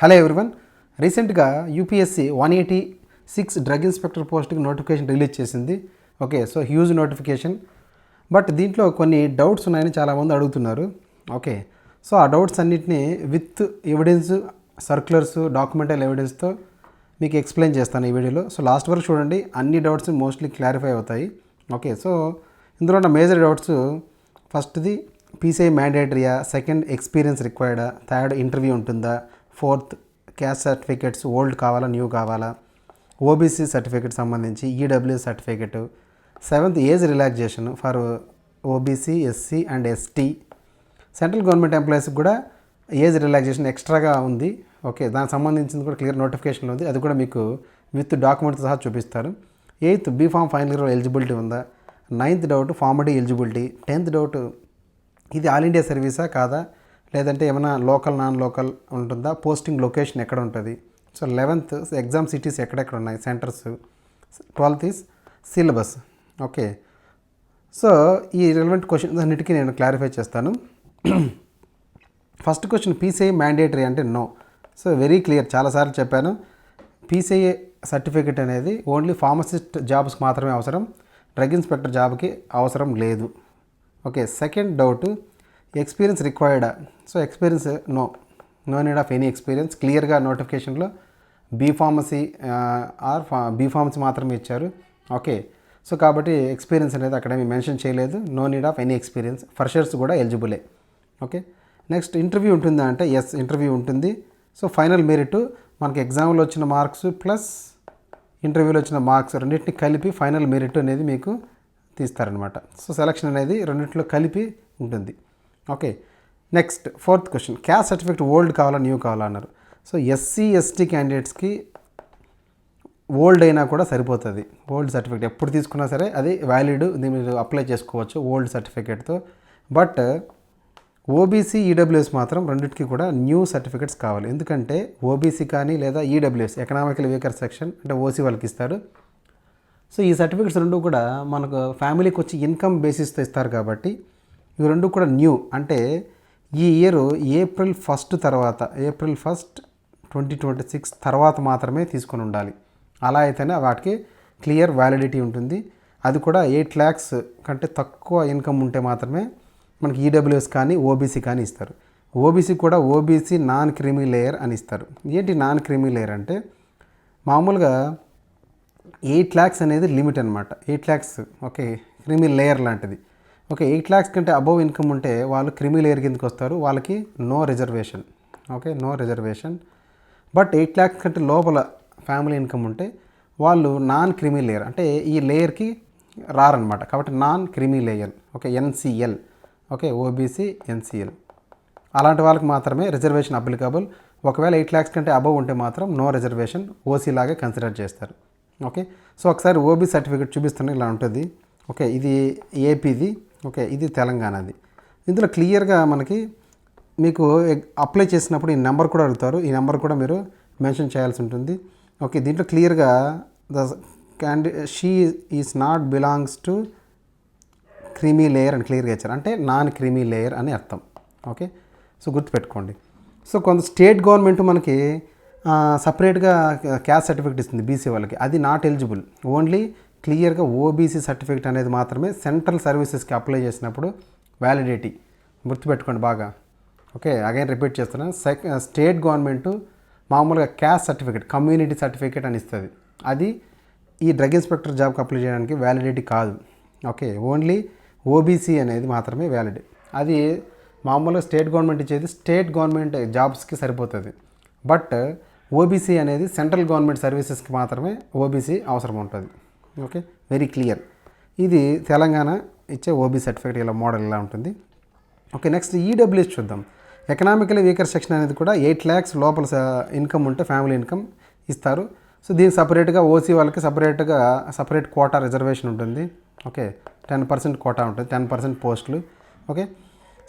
Hello everyone. రీసెంట్గా UPSC 186 drug inspector పోస్ట్కి notification release చేసింది. Okay, so huge notification. But దీంట్లో కొన్ని డౌట్స్ ఉన్నాయని చాలామంది అడుగుతున్నారు. ఓకే, సో ఆ డౌట్స్ అన్నిటినీ విత్ ఎవిడెన్స్, సర్క్యులర్స్, డాక్యుమెంటల్ ఎవిడెన్స్తో మీకు ఎక్స్ప్లెయిన్ చేస్తాను ఈ వీడియోలో. సో లాస్ట్ వరకు చూడండి, అన్ని డౌట్స్ మోస్ట్లీ క్లారిఫై అవుతాయి. ఓకే, సో ఇందులో ఉన్న మేజర్ డౌట్స్, ఫస్ట్ది పీసీఐ మ్యాండేటరీయా, సెకండ్ ఎక్స్పీరియన్స్ రిక్వైర్డా, థర్డ్ ఇంటర్వ్యూ ఉంటుందా, ఫోర్త్ క్యాస్ట్ సర్టిఫికేట్స్ ఓల్డ్ కావాలా న్యూ కావాలా, ఓబీసీ సర్టిఫికేట్ సంబంధించి EWS certificate, seventh age relaxation for OBC, SC and ST. Central government ఎంప్లాయీస్కి కూడా ఏజ్ రిలాక్సేషన్ ఎక్స్ట్రాగా ఉంది. ఓకే, దానికి సంబంధించింది కూడా క్లియర్ నోటిఫికేషన్ ఉంది. అది కూడా మీకు విత్ డాక్యుమెంట్తో సహా చూపిస్తారు. Eighth B Pharm final year eligibility ఉందా. Ninth doubt Pharm D eligibility. 10th doubt ఇది ఆల్ ఇండియా సర్వీసా కాదా, లేదంటే ఏమైనా లోకల్ నాన్ లోకల్ ఉంటుందా, పోస్టింగ్ లొకేషన్ ఎక్కడ ఉంటుంది. సో 11th ఎగ్జామ్ సిటీస్ ఎక్కడెక్కడ ఉన్నాయి, centres. 12th is syllabus. Okay, so ఈ రిలవెంట్ క్వశ్చన్స్ అన్నిటికీ నేను క్లారిఫై చేస్తాను. ఫస్ట్ క్వశ్చన్, పీసీఐ మ్యాండేటరీ అంటే నో. సో వెరీ క్లియర్, చాలాసార్లు చెప్పాను. పీసీఐ సర్టిఫికేట్ అనేది ఓన్లీ ఫార్మసిస్ట్ జాబ్స్కి మాత్రమే అవసరం, డ్రగ్ ఇన్స్పెక్టర్ జాబ్కి అవసరం లేదు. ఓకే, సెకండ్ డౌట్, ఎక్స్పీరియన్స్ రిక్వైర్డా. So experience no need of any experience. క్లియర్గా నోటిఫికేషన్లో బీఫార్మసీ ఆర్ బీఫార్మసీ మాత్రమే ఇచ్చారు. ఓకే, సో కాబట్టి ఎక్స్పీరియన్స్ అనేది అక్కడ ఏమీ మెన్షన్ చేయలేదు. No need of any experience. Freshers కూడా ఎలిజిబులే. ఓకే, నెక్స్ట్ ఇంటర్వ్యూ ఉంటుందా అంటే ఎస్, ఇంటర్వ్యూ ఉంటుంది. సో ఫైనల్ మెరిట్ మనకి ఎగ్జామ్లో వచ్చిన మార్క్స్ ప్లస్ ఇంటర్వ్యూలో వచ్చిన మార్క్స్ రెండింటిని కలిపి ఫైనల్ మెరిట్ అనేది మీకు తీస్తారనమాట. సో సెలక్షన్ అనేది రెండింటిలో కలిపి ఉంటుంది. Okay, next fourth question, caste certificate old కావాలా న్యూ కావాలా అన్నారు. సో ఎస్సీ ఎస్టీ క్యాండిడేట్స్కి ఓల్డ్ అయినా కూడా సరిపోతుంది. ఓల్డ్ సర్టిఫికేట్ ఎప్పుడు తీసుకున్నా సరే అది వ్యాలిడ్, దీన్ని మీరు అప్లై చేసుకోవచ్చు ఓల్డ్ సర్టిఫికేట్తో. బట్ ఓబీసీ ఈడబ్ల్యూఎస్ మాత్రం రెండింటికి కూడా న్యూ సర్టిఫికేట్స్ కావాలి. ఎందుకంటే ఓబీసీ కానీ లేదా ఈడబ్ల్యూఎస్ ఎకనామికల్ వీకర్ సెక్షన్ అంటే ఓసీ వాళ్ళకి ఇస్తారు. సో ఈ సర్టిఫికేట్స్ రెండు కూడా మనకు ఫ్యామిలీకి వచ్చి ఇన్కమ్ బేసిస్తో ఇస్తారు కాబట్టి ఇవి రెండు కూడా న్యూ. అంటే ఈ ఇయర్ ఏప్రిల్ 1 తర్వాత, ఏప్రిల్ 1, 2026 తర్వాత మాత్రమే తీసుకొని ఉండాలి. అలా అయితేనే వాటికి క్లియర్ వ్యాలిడిటీ ఉంటుంది. అది కూడా 8 lakhs కంటే తక్కువ ఇన్కమ్ ఉంటే మాత్రమే మనకి ఈడబ్ల్యూఎస్ కానీ ఓబీసీ కానీ ఇస్తారు. ఓబీసీ కూడా ఓబీసీ నాన్ క్రీమీ లేయర్ అని ఇస్తారు. ఏంటి నాన్ క్రీమీ లేయర్ అంటే, మామూలుగా 8 lakhs అనేది లిమిట్ అనమాట. 8 lakhs ఓకే, క్రీమీ లేయర్ లాంటిది. ఓకే, 8 lakhs కంటే అబవ్ ఇన్కమ్ ఉంటే వాళ్ళు క్రీమీ లేయర్ కిందకి వస్తారు. వాళ్ళకి no reservation. Okay, no reservation. But 8 lakhs కంటే లోపల ఫ్యామిలీ ఇన్కమ్ ఉంటే వాళ్ళు నాన్ క్రీమీ లేయర్ అంటే ఈ లేయర్కి రారనమాట. కాబట్టి non creamy layer. Okay, NCL. Okay, OBC NCL అలాంటి వాళ్ళకి మాత్రమే రిజర్వేషన్ అప్లికబుల్. ఒకవేళ 8 lakhs కంటే అబవ్ ఉంటే మాత్రం నో రిజర్వేషన్, ఓసీ లాగే కన్సిడర్ చేస్తారు. ఓకే, సో ఒకసారి ఓబీ సర్టిఫికేట్ చూపిస్తున్నా ఇలా ఉంటుంది. ఓకే, ఇది ఏపీది. ఓకే, ఇది తెలంగాణది. ఇందులో క్లియర్గా మనకి మీకు అప్లై చేసినప్పుడు ఈ నెంబర్ కూడా అడుగుతారు. ఈ నెంబర్ కూడా మీరు మెన్షన్ చేయాల్సి ఉంటుంది. ఓకే, దీంట్లో క్లియర్గా she is not belongs to creamy layer అని క్లియర్గా ఇచ్చారు. అంటే నాన్ క్రీమీ లేయర్ అని అర్థం. ఓకే, సో గుర్తుపెట్టుకోండి. సో కొంత స్టేట్ గవర్నమెంట్ మనకి సపరేట్గా క్యాస్ట్ సర్టిఫికేట్ ఇస్తుంది బీసీ వాళ్ళకి, అది నాట్ ఎలిజిబుల్. ఓన్లీ క్లియర్గా ఓబీసీ సర్టిఫికేట్ అనేది మాత్రమే సెంట్రల్ సర్వీసెస్కి అప్లై చేసినప్పుడు వ్యాలిడిటీ. గుర్తుపెట్టుకోండి బాగా. ఓకే, అగైన్ రిపీట్ చేస్తున్నాను. స్టేట్ గవర్నమెంట్ మామూలుగా క్యాస్ట్ సర్టిఫికేట్, కమ్యూనిటీ సర్టిఫికేట్ అని ఇస్తుంది. అది ఈ డ్రగ్ ఇన్స్పెక్టర్ జాబ్కి అప్లై చేయడానికి వ్యాలిడిటీ కాదు. ఓకే, ఓన్లీ ఓబీసీ అనేది మాత్రమే వ్యాలిడ్. అది మామూలుగా స్టేట్ గవర్నమెంట్ ఇచ్చేది స్టేట్ గవర్నమెంట్ జాబ్స్కి సరిపోతుంది. బట్ ఓబీసీ అనేది సెంట్రల్ గవర్నమెంట్ సర్వీసెస్కి మాత్రమే ఓబీసీ అవసరం ఉంటుంది. Okay, very clear. ఇది తెలంగాణ ఇచ్చే ఓబీ సర్టిఫికేట్ ఇలా మోడల్ ఇలా ఉంటుంది. ఓకే, నెక్స్ట్ ఈడబ్ల్యూఎస్ చూద్దాం. ఎకనామికలీ వీకర్ సెక్షన్ అనేది కూడా 8 lakhs లోపల ఇన్కమ్ ఉంటే ఫ్యామిలీ ఇన్కమ్ ఇస్తారు. సో దీనికి సపరేట్గా ఓసీ వాళ్ళకి సపరేట్ కోటా రిజర్వేషన్ ఉంటుంది. ఓకే, 10% కోటా ఉంటుంది, 10% పోస్టులు. ఓకే,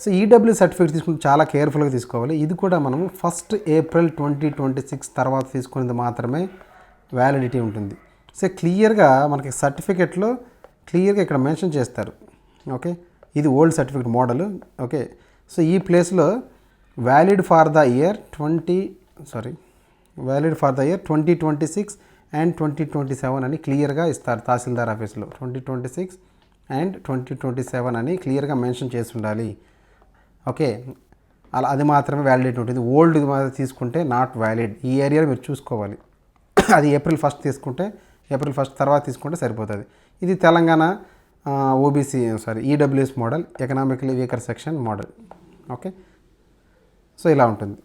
సో ఈడబ్ల్యూ సర్టిఫికేట్ తీసుకుంటే చాలా కేర్ఫుల్గా తీసుకోవాలి. ఇది కూడా మనము 1 April 2026 తర్వాత తీసుకునేది మాత్రమే వ్యాలిడిటీ ఉంటుంది. సో క్లియర్గా మనకి సర్టిఫికేట్లో క్లియర్గా ఇక్కడ మెన్షన్ చేస్తారు. ఓకే, ఇది old certificate model. Okay, so ఈ ప్లేస్లో valid for the year 20 valid for the year 2026 and 2027 అని క్లియర్గా ఇస్తారు తహసీల్దార్ ఆఫీస్లో. 2026 అండ్ 2027 అని క్లియర్గా మెన్షన్ చేసి ఉండాలి. ఓకే, అలా అది మాత్రమే వ్యాలిడిటీ ఉంటుంది. ఓల్డ్ తీసుకుంటే నాట్ వ్యాలిడ్. ఈ ఏరియాలో మీరు చూసుకోవాలి. అది April 1 తీసుకుంటే, April 1 తర్వాత తీసుకుంటే సరిపోతుంది. ఇది Telangana EWS model, economically weaker section model. Okay, so ఇలా ఉంటుంది.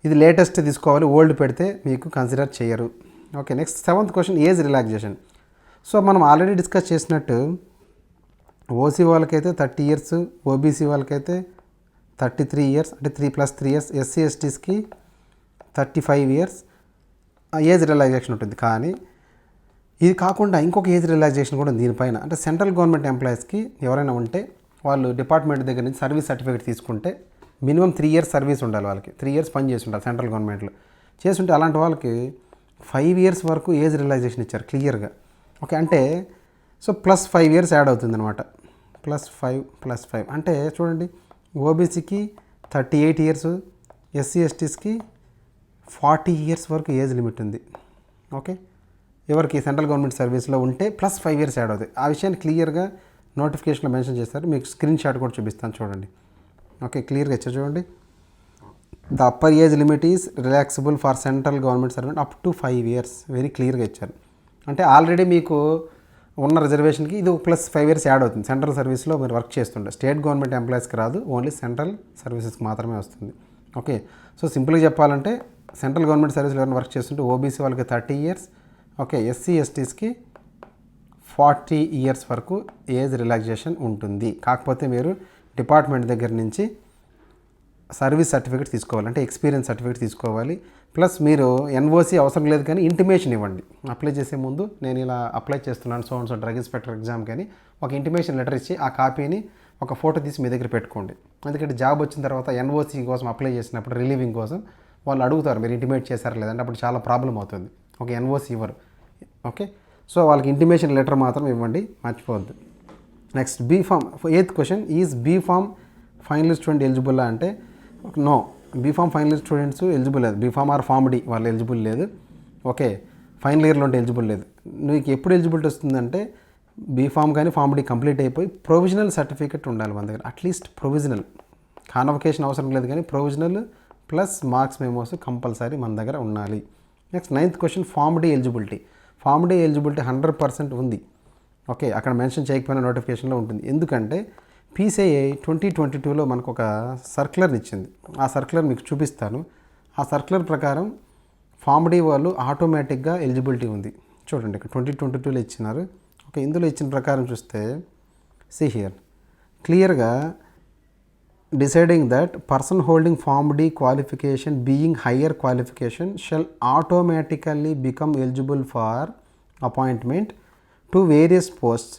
ఇది లేటెస్ట్ తీసుకోవాలి, ఓల్డ్ పెడితే మీకు కన్సిడర్ చేయరు. Okay, next 7th question, age relaxation. So మనం ఆల్రెడీ డిస్కస్ చేసినట్టు ఓసీ వాళ్ళకైతే 30 years, ఓబీసీ వాళ్ళకైతే 33 years, అంటే 3+3 years, ఎస్సీ ఎస్టీస్కి 35 years ఏజ్ రిలాక్సేషన్ ఉంటుంది. కానీ ఇది కాకుండా ఇంకొక ఏజ్ రిలాక్సేషన్ కూడా దీనిపైన, అంటే సెంట్రల్ గవర్నమెంట్ ఎంప్లాయీస్కి ఎవరైనా ఉంటే వాళ్ళు డిపార్ట్మెంట్ దగ్గర నుంచి సర్వీస్ సర్టిఫికేట్ తీసుకుంటే మినిమం 3 years సర్వీస్ ఉండాలి. వాళ్ళకి 3 years పని చేసి ఉండాలి సెంట్రల్ గవర్నమెంట్లో. చేస్తుంటే అలాంటి వాళ్ళకి 5 years వరకు ఏజ్ రిలాక్సేషన్ ఇచ్చారు క్లియర్గా. ఓకే, అంటే సో +5 years యాడ్ అవుతుంది అనమాట. +5 అంటే చూడండి, ఓబీసీకి 38 years, ఎస్సీ ఎస్టీస్కి 40 years వరకు ఏజ్ లిమిట్ ఉంది. ఓకే, ఎవరికి సెంట్రల్ గవర్నమెంట్ సర్వీస్లో ఉంటే +5 years యాడ్ అవుతాయి. ఆ విషయాన్ని క్లియర్గా నోటిఫికేషన్లో మెన్షన్ చేస్తారు. మీకు స్క్రీన్ షాట్ కూడా చూపిస్తాను చూడండి. ఓకే, క్లియర్గా ఇచ్చారు చూడండి. The upper age limit is రిలాక్సిబుల్ for central government servant up to 5 years. Very క్లియర్గా ఇచ్చారు. అంటే ఆల్రెడీ మీకు ఉన్న రిజర్వేషన్కి ఇది +5 years యాడ్ అవుతుంది. సెంట్రల్ సర్వీస్లో మీరు వర్క్ చేస్తుంటే స్టేట్ గవర్నమెంట్ ఎంప్లాయీస్కి రాదు, ఓన్లీ సెంట్రల్ సర్వీసెస్కి మాత్రమే వస్తుంది. ఓకే, సో సింపుల్గా చెప్పాలంటే సెంట్రల్ గవర్నమెంట్ సర్వీస్లో ఎవరైనా వర్క్ చేస్తుంటే ఓబీసీ వాళ్ళకి 30 years, ఓకే, ఎస్సీ ఎస్టీస్కి 40 years వరకు ఏజ్ రిలాక్సేషన్ ఉంటుంది. కాకపోతే మీరు డిపార్ట్మెంట్ దగ్గర నుంచి సర్వీస్ సర్టిఫికేట్ తీసుకోవాలి, అంటే ఎక్స్పీరియన్స్ సర్టిఫికేట్ తీసుకోవాలి. ప్లస్ మీరు ఎన్ఓసి అవసరం లేదు, కానీ ఇంటిమేషన్ ఇవ్వండి. అప్లై చేసే ముందు నేను ఇలా అప్లై చేస్తున్నాను సో డ్రగ్ ఇన్స్పెక్టర్ ఎగ్జామ్ కానీ ఒక ఇంటిమేషన్ లెటర్ ఇచ్చి ఆ కాపీని ఒక ఫోటో తీసి మీ దగ్గర పెట్టుకోండి. ఎందుకంటే జాబ్ వచ్చిన తర్వాత ఎన్ఓసి కోసం అప్లై చేసినప్పుడు రిలీవింగ్ కోసం వాళ్ళు అడుగుతారు మీరు ఇంటిమేట్ చేశారా లేదంటే, అప్పుడు చాలా ప్రాబ్లం అవుతుంది. ఒక ఎన్ఓసి ఇవ్వరు. ఓకే, సో వాళ్ళకి ఇంటిమేషన్ లెటర్ మాత్రం ఇవ్వండి, మర్చిపోవద్దు. Next B Pharm 8th question, is B Pharm final student eligible అంటే no. B Pharm final students eligible లేదు. బీఫామ్ ఆర్ ఫామ్ డి వాళ్ళు ఎలిజిబుల్ లేదు. ఓకే, ఫైనల్ ఇయర్లో ఉంటే ఎలిజిబుల్ లేదు. నీకు ఎప్పుడు ఎలిజిబిలిటీ వస్తుందంటే బీఫామ్ కానీ ఫామ్ డి కంప్లీట్ అయిపోయి ప్రొవిజనల్ సర్టిఫికేట్ ఉండాలి మన దగ్గర. అట్లీస్ట్ ప్రొవిజనల్, కాన్వకేషన్ అవసరం లేదు, కానీ provisional plus marks memos compulsory మన దగ్గర ఉండాలి. Next 9th question, Pharm D eligibility. Pharm D eligibility 100% ఉంది. ఓకే, అక్కడ మెన్షన్ చేయకపోయినా నోటిఫికేషన్లో ఉంటుంది. ఎందుకంటే PCI 2022లో మనకు ఒక సర్క్యులర్ని ఇచ్చింది. ఆ సర్క్యులర్ మీకు చూపిస్తాను. ఆ సర్క్యులర్ ప్రకారం ఫామ్ డి వాళ్ళు ఆటోమేటిక్గా ఎలిజిబిలిటీ ఉంది. చూడండి, ఇక్కడ 2022లో ఇచ్చినారు. ఓకే, ఇందులో ఇచ్చిన ప్రకారం చూస్తే సీ హియర్ క్లియర్గా deciding that person holding Form D qualification being higher qualification shall automatically become eligible for appointment to various posts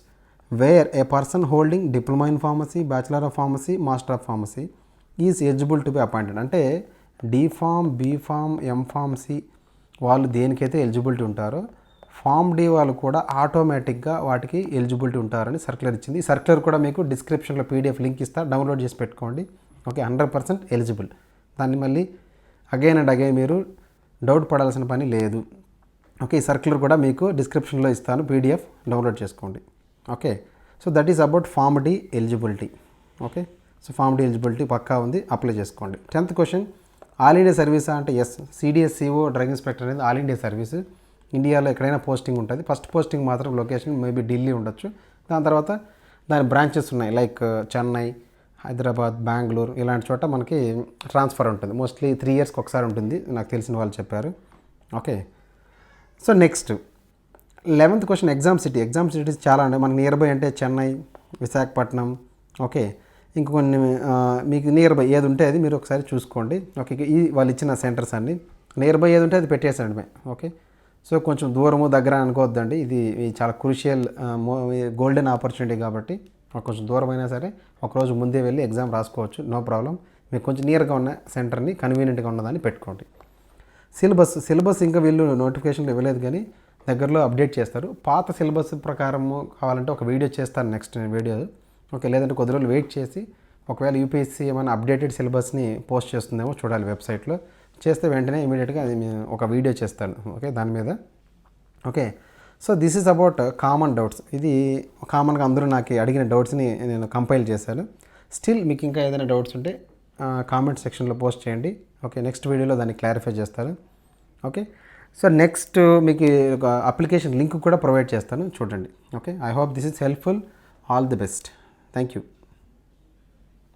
where a person holding diploma in pharmacy, bachelor of pharmacy, master of pharmacy is eligible to be appointed. అంటే D.Pharm, B.Pharm, M.Pharm.C వాళ్ళు దేనికైతే eligibility ఉంటారో form D వాళ్ళు కూడా ఆటోమేటిక్గా వాటికి eligibility ఉంటారని circular ఇచ్చింది. ఈ సర్క్యులర్ కూడా మీకు డిస్క్రిప్షన్లో PDF లింక్ ఇస్తా, డౌన్లోడ్ చేసి పెట్టుకోండి. Okay, 100% eligible. దాన్ని మళ్ళీ అగైన్ అండ్ అగైన్ మీరు డౌట్ పడాల్సిన పని లేదు. ఓకే, ఈ సర్క్యులర్ కూడా మీకు డిస్క్రిప్షన్లో ఇస్తాను, PDF డౌన్లోడ్ చేసుకోండి. Okay, so that is about Pharm D eligibility. Okay, so Pharm D eligibility పక్కా ఉంది, అప్లై చేసుకోండి. 10th క్వశ్చన్, ఆల్ ఇండియా సర్వీసా అంటే ఎస్. CDSCO డ్రగ్ ఇన్స్పెక్టర్ అనేది ఆల్ ఇండియా సర్వీస్. ఇండియాలో ఎక్కడైనా పోస్టింగ్ ఉంటుంది. ఫస్ట్ పోస్టింగ్ మాత్రం లొకేషన్ మేబీ ఢిల్లీ ఉండొచ్చు. దాని తర్వాత దాని బ్రాంచెస్ ఉన్నాయి, లైక్ చెన్నై, హైదరాబాద్, బెంగళూరు ఇలాంటి చోట మనకి ట్రాన్స్ఫర్ ఉంటుంది. మోస్ట్లీ 3 yearsకి ఒకసారి ఉంటుంది, నాకు తెలిసిన వాళ్ళు చెప్పారు. Okay, so next 11th question, exam city. Exam cities చాలా ఉన్నాయి మనకి. నియర్ బై అంటే చెన్నై, విశాఖపట్నం. ఓకే, ఇంకొన్ని మీకు నియర్ బై ఏది ఉంటే అది మీరు ఒకసారి చూసుకోండి. ఓకే, ఈ వాళ్ళు ఇచ్చిన సెంటర్స్ అన్నీ నియర్ బై ఏది ఉంటే అది పెట్టేసండి. ఓకే, సో కొంచెం దూరము దగ్గర అనుకోవద్దండి. ఇది చాలా క్రూషియల్ గోల్డెన్ ఆపర్చునిటీ కాబట్టి కొంచెం దూరమైనా సరే ఒకరోజు ముందే వెళ్ళి ఎగ్జామ్ రాసుకోవచ్చు, నో ప్రాబ్లం. మీకు కొంచెం నియర్గా ఉన్న సెంటర్ని కన్వీనియంట్గా ఉన్నదాన్ని పెట్టుకోండి. సిలబస్ ఇంకా వీళ్ళు నోటిఫికేషన్లు ఇవ్వలేదు, కానీ దగ్గరలో అప్డేట్ చేస్తారు. పాత సిలబస్ ప్రకారము కావాలంటే ఒక వీడియో చేస్తాను నెక్స్ట్ వీడియో. ఓకే, లేదంటే కొద్ది రోజులు వెయిట్ చేసి ఒకవేళ UPSC ఏమైనా అప్డేటెడ్ సిలబస్ని పోస్ట్ చేస్తుందేమో చూడాలి వెబ్సైట్లో. చేస్తే వెంటనే ఇమీడియట్గా అది ఒక వీడియో చేస్తాను, ఓకే, దాని మీద. Okay, so this is about common doubts. ఇది కామన్గా అందరూ నాకు అడిగిన డౌట్స్ని నేను కంపైల్ చేశాను. స్టిల్ మీకు ఇంకా ఏదైనా డౌట్స్ ఉంటే కామెంట్ సెక్షన్లో పోస్ట్ చేయండి. ఓకే, నెక్స్ట్ వీడియోలో దాన్ని క్లారిఫై చేస్తాను. ఓకే, సో నెక్స్ట్ మీకు ఒక అప్లికేషన్ లింక్ కూడా ప్రొవైడ్ చేస్తాను, చూడండి. Okay, I hope this is helpful. All the best. Thank you.